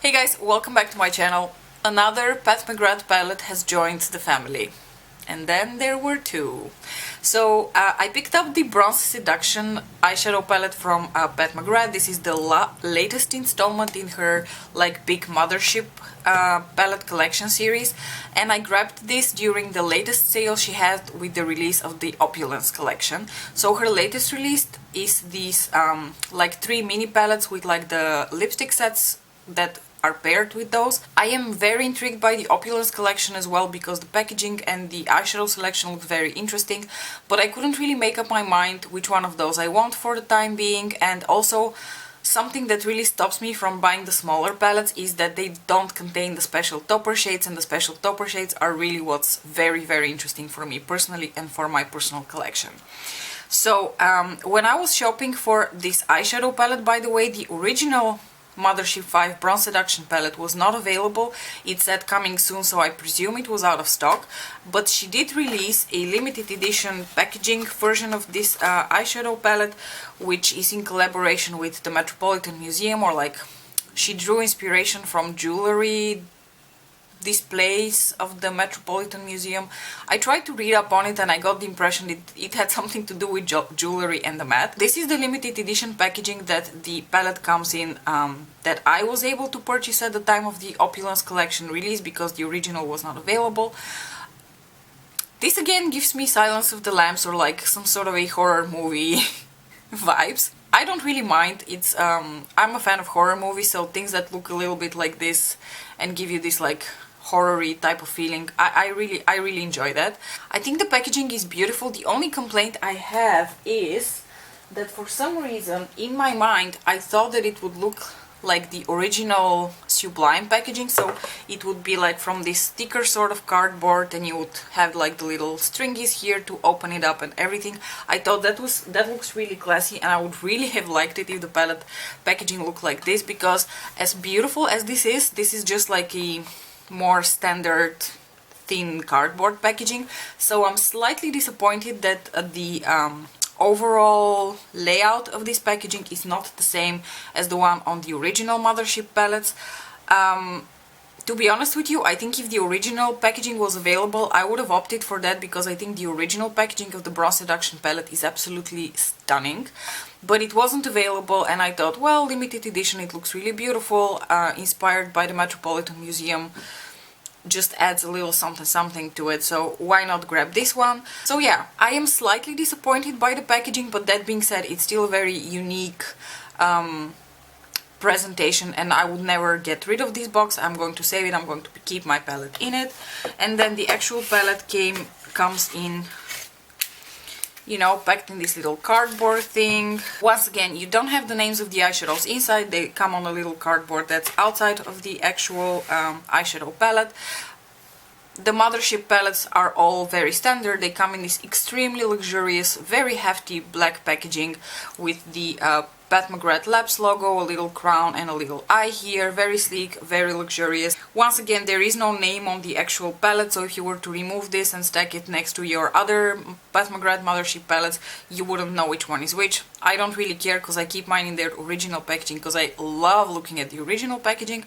Hey guys, welcome back to my channel. Another Pat McGrath palette has joined the family. And then there were two. So I picked up the Bronze Seduction eyeshadow palette from Pat McGrath. This is the latest installment in her like big Mothership palette collection series, and I grabbed this during the latest sale she had with the release of the Opulence collection. So her latest release is these like 3 mini palettes with like the lipstick sets that are paired with those. I am very intrigued by the Opulence collection as well because the packaging and the eyeshadow selection look very interesting, but I couldn't really make up my mind which one of those I want for the time being. And also something that really stops me from buying the smaller palettes is that they don't contain the special topper shades, and the special topper shades are really what's very interesting for me personally and for my personal collection. So when I was shopping for this eyeshadow palette, by the way, the original Mothership 5 Bronze Seduction palette was not available. It said coming soon, so I presume it was out of stock, but she did release a limited edition packaging version of this eyeshadow palette, which is in collaboration with the Metropolitan Museum, or like she drew inspiration from jewelry displays of the Metropolitan Museum. I tried to read up on it and I got the impression that it had something to do with jewelry and the mat. This is the limited edition packaging that the palette comes in, that I was able to purchase at the time of the Opulence collection release because the original was not available. This again gives me Silence of the Lambs or like some sort of a horror movie vibes. I don't really mind. It's I'm a fan of horror movies, so things that look a little bit like this and give you this like horror-y type of feeling, I really enjoy that. I think the packaging is beautiful. The only complaint I have is that for some reason in my mind I thought that it would look like the original Sublime packaging, so it would be like from this thicker sort of cardboard and you would have like the little stringies here to open it up and everything. I thought that looks really classy, and I would really have liked it if the palette packaging looked like this, because as beautiful as this is just like a more standard thin cardboard packaging. So I'm slightly disappointed that the overall layout of this packaging is not the same as the one on the original Mothership palettes. To be honest with you, I think if the original packaging was available, I would have opted for that, because I think the original packaging of the Bronze Seduction palette is absolutely stunning. But it wasn't available, and I thought, well, limited edition, it looks really beautiful, inspired by the Metropolitan Museum, just adds a little something to it, so why not grab this one? So yeah, I am slightly disappointed by the packaging, but that being said, it's still a very unique presentation, and I would never get rid of this box. I'm going to save it, I'm going to keep my palette in it. And then the actual palette comes in, you know, packed in this little cardboard thing. Once again, you don't have the names of the eyeshadows inside, they come on a little cardboard that's outside of the actual eyeshadow palette. The Mothership palettes are all very standard. They come in this extremely luxurious, very hefty black packaging with the Pat McGrath Labs logo, a little crown and a little eye here. Very sleek, very luxurious. Once again, there is no name on the actual palette, so if you were to remove this and stack it next to your other Pat McGrath Mothership palettes, you wouldn't know which one is which. I don't really care because I keep mine in their original packaging because I love looking at the original packaging.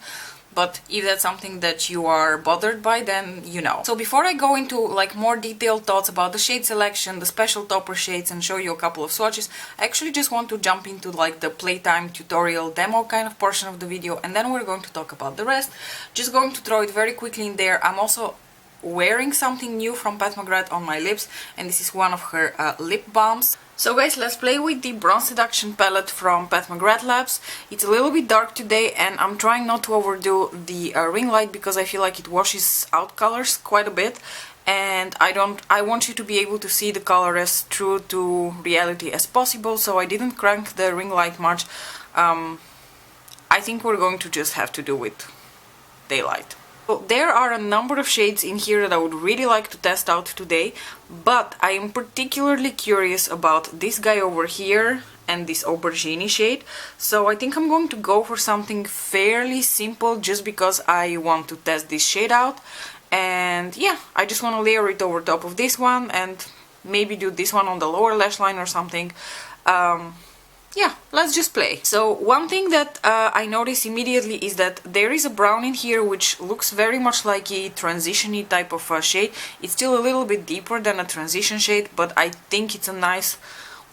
But if that's something that you are bothered by, then you know. So before I go into like more detailed thoughts about the shade selection, the special topper shades, and show you a couple of swatches, I actually just want to jump into like the playtime tutorial demo kind of portion of the video, and then we're going to talk about the rest. Just going to throw it very quickly in there. I'm also wearing something new from Pat McGrath on my lips, and this is one of her lip balms. So guys, let's play with the Bronze Seduction palette from Pat McGrath Labs. It's a little bit dark today, and I'm trying not to overdo the ring light because I feel like it washes out colors quite a bit, and I want you to be able to see the color as true to reality as possible, so I didn't crank the ring light much. I think we're going to just have to do with daylight. So there are a number of shades in here that I would really like to test out today, but I am particularly curious about this guy over here and this aubergine shade, so I think I'm going to go for something fairly simple just because I want to test this shade out. And yeah, I just want to layer it over top of this one and maybe do this one on the lower lash line or something. yeah, let's just play. So one thing that I noticed immediately is that there is a brown in here which looks very much like a transition-y type of shade. It's still a little bit deeper than a transition shade, but I think it's a nice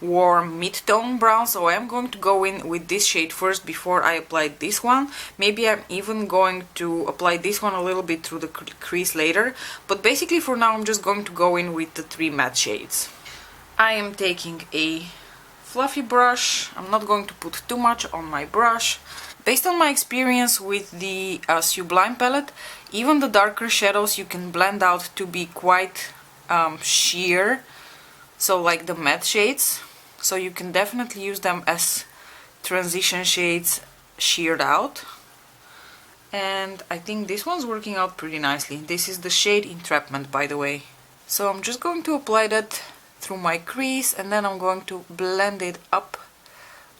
warm mid-tone brown, so I'm going to go in with this shade first before I apply this one. Maybe I'm even going to apply this one a little bit through the crease later, but basically for now I'm just going to go in with the 3 matte shades. I am taking a fluffy brush. I'm not going to put too much on my brush. Based on my experience with the Sublime palette, even the darker shadows you can blend out to be quite sheer, so like the matte shades. So you can definitely use them as transition shades sheared out. And I think this one's working out pretty nicely. This is the shade Entrapment, by the way. So I'm just going to apply that through my crease, and then I'm going to blend it up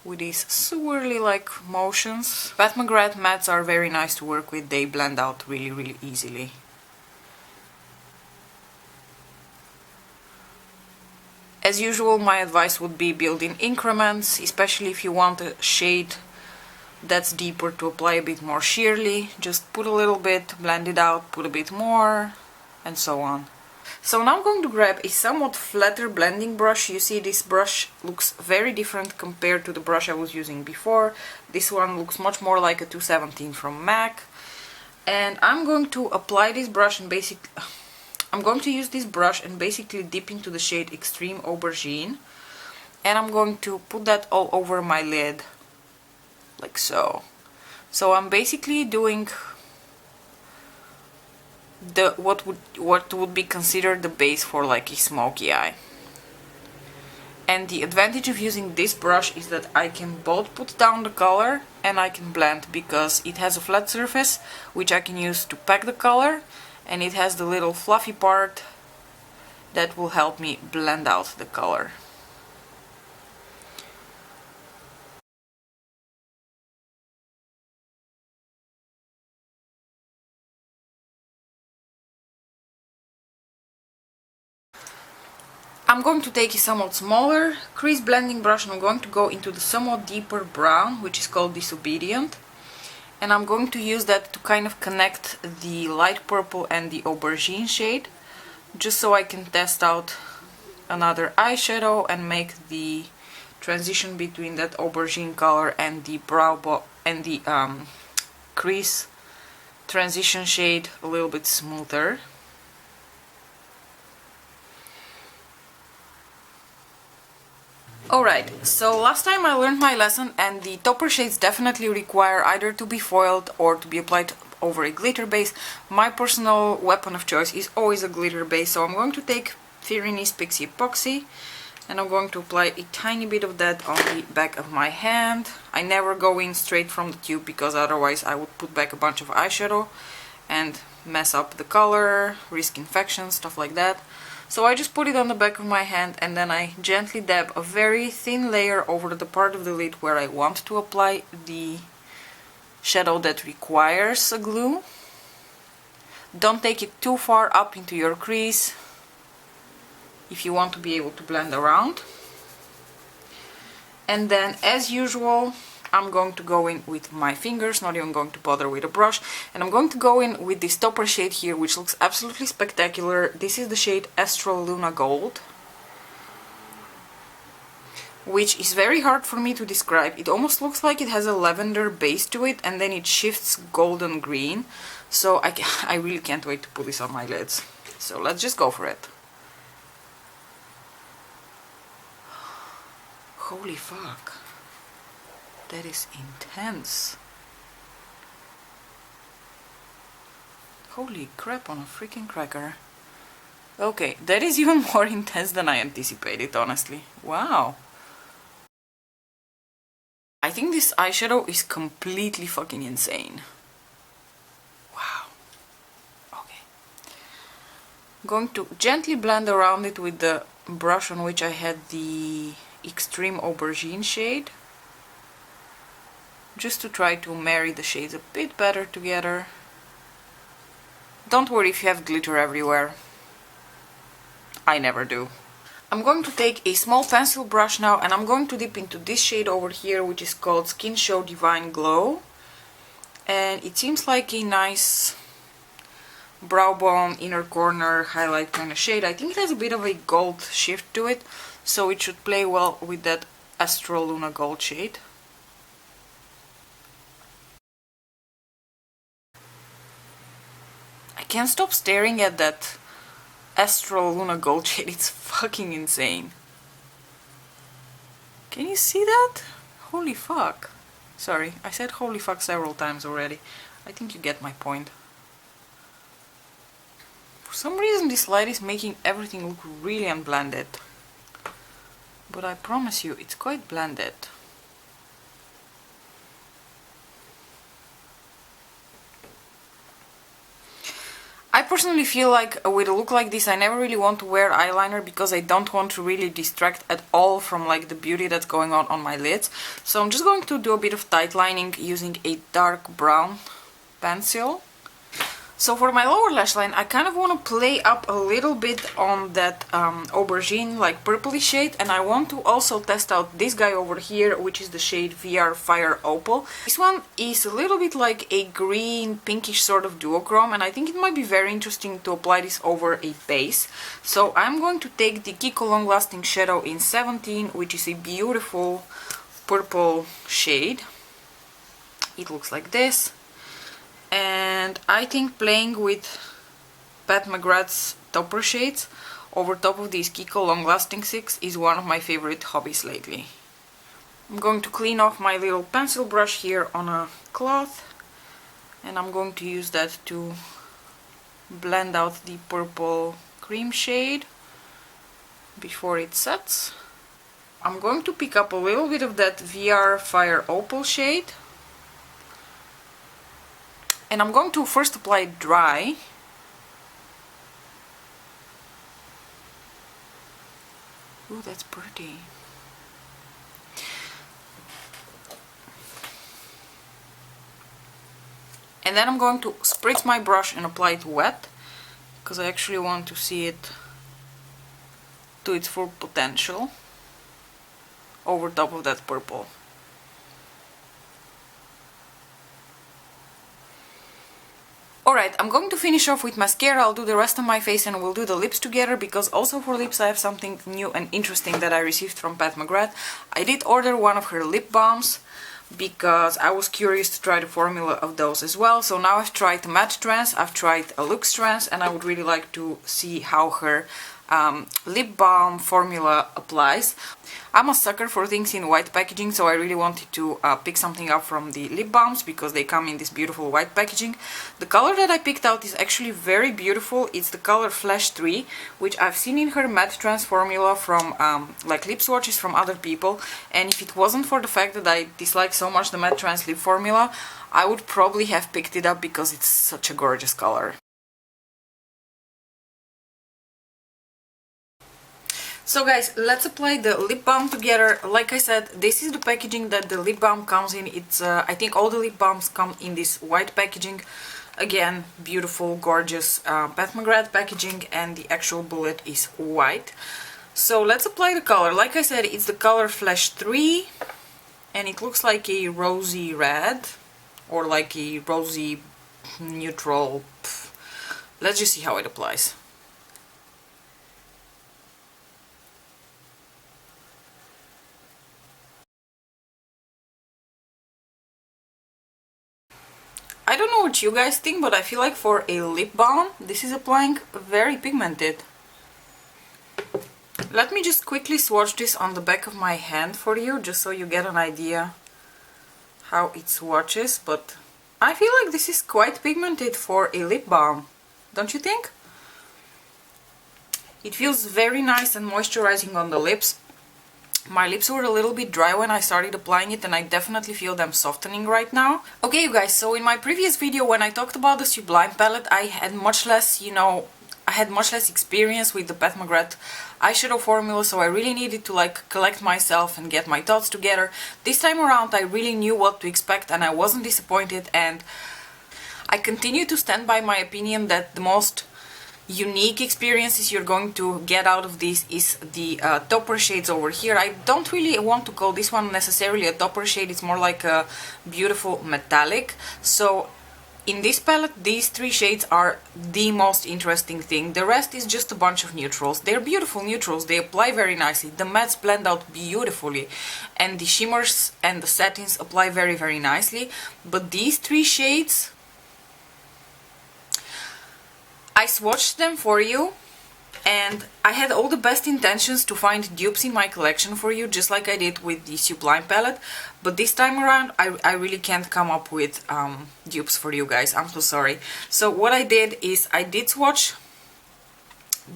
with these swirly-like motions. Pat McGrath mattes are very nice to work with. They blend out really easily. As usual, my advice would be build in increments, especially if you want a shade that's deeper to apply a bit more sheerly. Just put a little bit, blend it out, put a bit more, and so on. So now I'm going to grab a somewhat flatter blending brush. You see this brush looks very different compared to the brush I was using before. This one looks much more like a 217 from MAC. And I'm going to apply this brush and I'm going to use this brush and basically dip into the shade Extreme Aubergine, and I'm going to put that all over my lid, like so. So I'm basically doing what would be considered the base for like a smoky eye. And the advantage of using this brush is that I can both put down the color and I can blend, because it has a flat surface which I can use to pack the color, and it has the little fluffy part that will help me blend out the color. I'm going to take a somewhat smaller crease blending brush and I'm going to go into the somewhat deeper brown, which is called Disobedient. And I'm going to use that to kind of connect the light purple and the aubergine shade, just so I can test out another eyeshadow and make the transition between that aubergine color and the crease transition shade a little bit smoother. Alright, so last time I learned my lesson, and the topper shades definitely require either to be foiled or to be applied over a glitter base. My personal weapon of choice is always a glitter base, so I'm going to take Firenze Pixie Epoxy and I'm going to apply a tiny bit of that on the back of my hand. I never go in straight from the tube, because otherwise I would put back a bunch of eyeshadow and mess up the color, risk infection, stuff like that. So I just put it on the back of my hand and then I gently dab a very thin layer over the part of the lid where I want to apply the shadow that requires a glue. Don't take it too far up into your crease if you want to be able to blend around. And then, as usual, I'm going to go in with my fingers, not even going to bother with a brush, and I'm going to go in with this topper shade here, which looks absolutely spectacular. This is the shade Astro Luna Gold, which is very hard for me to describe. It almost looks like it has a lavender base to it, and then it shifts golden green. So I really can't wait to put this on my lids. So let's just go for it. Holy fuck. That is intense. Holy crap on a freaking cracker. Okay, that is even more intense than I anticipated, honestly. Wow. I think this eyeshadow is completely fucking insane. Wow. Okay. I'm going to gently blend around it with the brush on which I had the Extreme Aubergine shade, just to try to marry the shades a bit better together. Don't worry if you have glitter everywhere. I never do. I'm going to take a small pencil brush now and I'm going to dip into this shade over here, which is called Skin Show Divine Glow. And it seems like a nice brow bone, inner corner highlight kind of shade. I think it has a bit of a gold shift to it, so it should play well with that Astro Luna Gold shade. I can't stop staring at that Astro Luna Gold shade, it's fucking insane. Can you see that? Holy fuck. Sorry, I said holy fuck several times already. I think you get my point. For some reason this light is making everything look really unblended. But I promise you, it's quite blended. I personally feel like with a look like this I never really want to wear eyeliner because I don't want to really distract at all from like the beauty that's going on my lids. So I'm just going to do a bit of tight lining using a dark brown pencil. So for my lower lash line I kind of want to play up a little bit on that aubergine like purpley shade, and I want to also test out this guy over here, which is the shade VR Fire Opal. This one is a little bit like a green pinkish sort of duochrome, and I think it might be very interesting to apply this over a base. So I'm going to take the Kiko Long Lasting Shadow in 17, which is a beautiful purple shade. It looks like this. And I think playing with Pat McGrath's topper shades over top of these Kiko Long Lasting 6 is one of my favorite hobbies lately. I'm going to clean off my little pencil brush here on a cloth, and I'm going to use that to blend out the purple cream shade before it sets. I'm going to pick up a little bit of that VR Fire Opal shade. And I'm going to first apply it dry. Ooh, that's pretty. And then I'm going to spritz my brush and apply it wet, because I actually want to see it to its full potential over top of that purple. Alright, I'm going to finish off with mascara. I'll do the rest of my face and we'll do the lips together, because also for lips I have something new and interesting that I received from Pat McGrath. I did order one of her lip balms because I was curious to try the formula of those as well. So now I've tried the matte trance, I've tried a luxe trance, and I would really like to see how her lip balm formula applies. I'm a sucker for things in white packaging, so I really wanted to pick something up from the lip balms because they come in this beautiful white packaging. The color that I picked out is actually very beautiful. It's the color Flash 3, which I've seen in her matte trance formula from like lip swatches from other people, and if it wasn't for the fact that I dislike so much the matte trance lip formula, I would probably have picked it up because it's such a gorgeous color. So guys, let's apply the lip balm together. Like I said, this is the packaging that the lip balm comes in. It's I think all the lip balms come in this white packaging. Again, beautiful, gorgeous Pat McGrath packaging, and the actual bullet is white. So let's apply the color. Like I said, it's the color Flash 3, and it looks like a rosy red, or like a rosy neutral. Let's just see how it applies. I don't know what you guys think, but I feel like for a lip balm, this is applying very pigmented. Let me just quickly swatch this on the back of my hand for you, just so you get an idea how it swatches, but I feel like this is quite pigmented for a lip balm, don't you think? It feels very nice and moisturizing on the lips. My lips were a little bit dry when I started applying it, and I definitely feel them softening right now. Okay, you guys, so in my previous video when I talked about the Sublime palette, I had much less, experience with the Pat McGrath eyeshadow formula, so I really needed to like collect myself and get my thoughts together. This time around I really knew what to expect and I wasn't disappointed, and I continue to stand by my opinion that the most unique experiences you're going to get out of this is the topper shades over here. I don't really want to call this one necessarily a topper shade, it's more like a beautiful metallic. So in this palette, these three shades are the most interesting thing. The rest is just a bunch of neutrals. They're beautiful neutrals, they apply very nicely. The mattes blend out beautifully, and the shimmers and the satins apply very, very nicely. But these three shades, I swatched them for you, and I had all the best intentions to find dupes in my collection for you, just like I did with the Sublime palette, but this time around I really can't come up with dupes for you guys. I'm so sorry. So what I did is I did swatch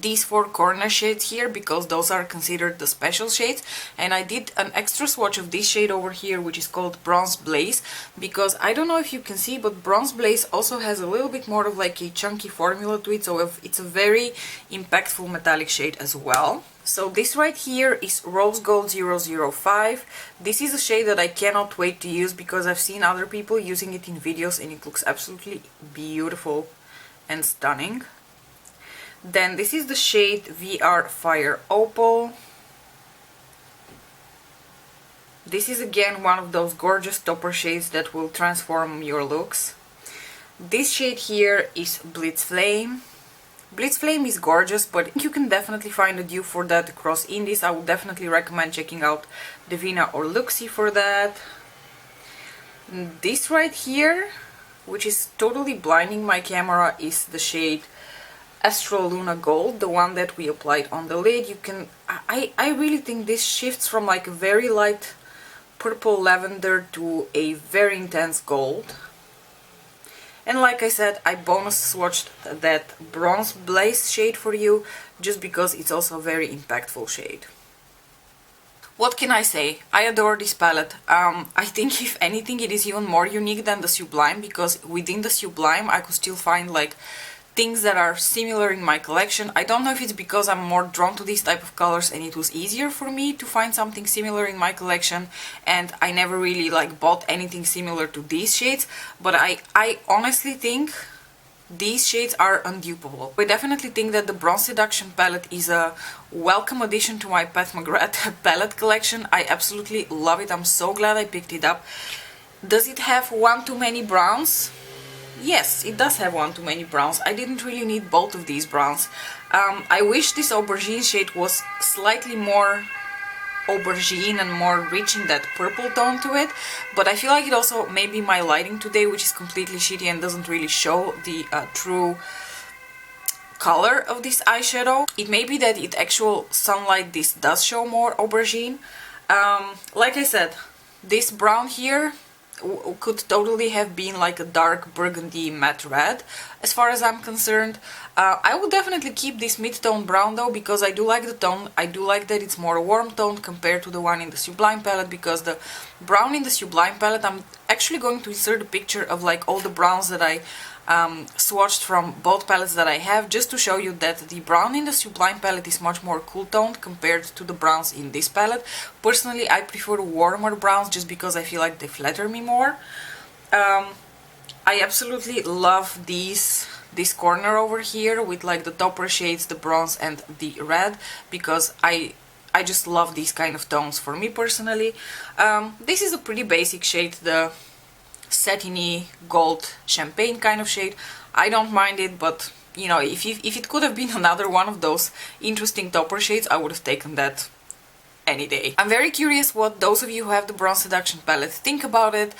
these four corner shades here because those are considered the special shades, and I did an extra swatch of this shade over here, which is called Bronze Blaze, because I don't know if you can see, but Bronze Blaze also has a little bit more of like a chunky formula to it, so it's a very impactful metallic shade as well. So this right here is Rose Gold 005. This is a shade that I cannot wait to use because I've seen other people using it in videos and it looks absolutely beautiful and stunning. Then this is the shade VR Fire Opal. This is again one of those gorgeous topper shades that will transform your looks. This shade here is Blitz Flame. Blitz Flame is gorgeous, but you can definitely find a dupe for that across indies. I would definitely recommend checking out Divina or Luxie for that. This right here, which is totally blinding my camera, is the shade Astro Luna Gold, the one that we applied on the lid. You can, I really think this shifts from like a very light purple lavender to a very intense gold. And like I said, I bonus swatched that Bronze Blaze shade for you just because it's also a very impactful shade. What can I say? I adore this palette. I think if anything it is even more unique than the Sublime, because within the Sublime I could still find like things that are similar in my collection. I don't know if it's because I'm more drawn to these type of colors and it was easier for me to find something similar in my collection, and I never really like bought anything similar to these shades, but I honestly think these shades are undupable. I definitely think that the Bronze Seduction palette is a welcome addition to my Pat McGrath palette collection. I absolutely love it. I'm so glad I picked it up. Does it have one too many browns? Yes, it does have one too many browns. I didn't really need both of these browns. I wish this aubergine shade was slightly more aubergine and more rich in that purple tone to it, but I feel like it also may be my lighting today, which is completely shitty and doesn't really show the true color of this eyeshadow. It may be that in actual sunlight this does show more aubergine. Like I said, this brown here could totally have been like a dark burgundy matte red as far as I'm concerned. I would definitely keep this mid-tone brown though, because I do like the tone. I do like that it's more warm toned compared to the one in the Sublime palette, because the brown in the Sublime palette, I'm actually going to insert a picture of like all the browns that I swatched from both palettes that I have, just to show you that the brown in the Sublime palette is much more cool toned compared to the browns in this palette. Personally, I prefer warmer browns just because I feel like they flatter me more. I absolutely love this corner over here with like the topper shades, the bronze and the red, because I just love these kind of tones for me personally. This is a pretty basic shade, the satiny gold champagne kind of shade. I don't mind it, but you know, if it could have been another one of those interesting topper shades, I would have taken that any day. I'm very curious what those of you who have the Bronze Seduction palette think about it.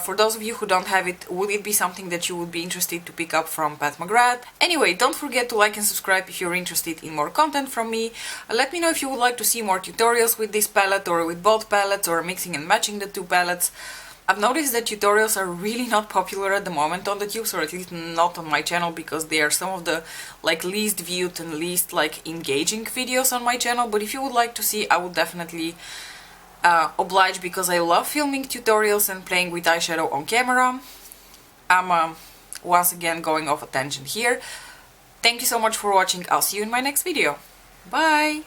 For those of you who don't have it, would it be something that you would be interested to pick up from Pat McGrath? Anyway, don't forget to like and subscribe if you're interested in more content from me. Let me know if you would like to see more tutorials with this palette or with both palettes, or mixing and matching the two palettes. I've noticed that tutorials are really not popular at the moment on the tubes, or at least not on my channel, because they are some of the like least viewed and least like engaging videos on my channel. But if you would like to see, I would definitely oblige, because I love filming tutorials and playing with eyeshadow on camera. I'm once again going off a tangent here. Thank you so much for watching. I'll see you in my next video. Bye!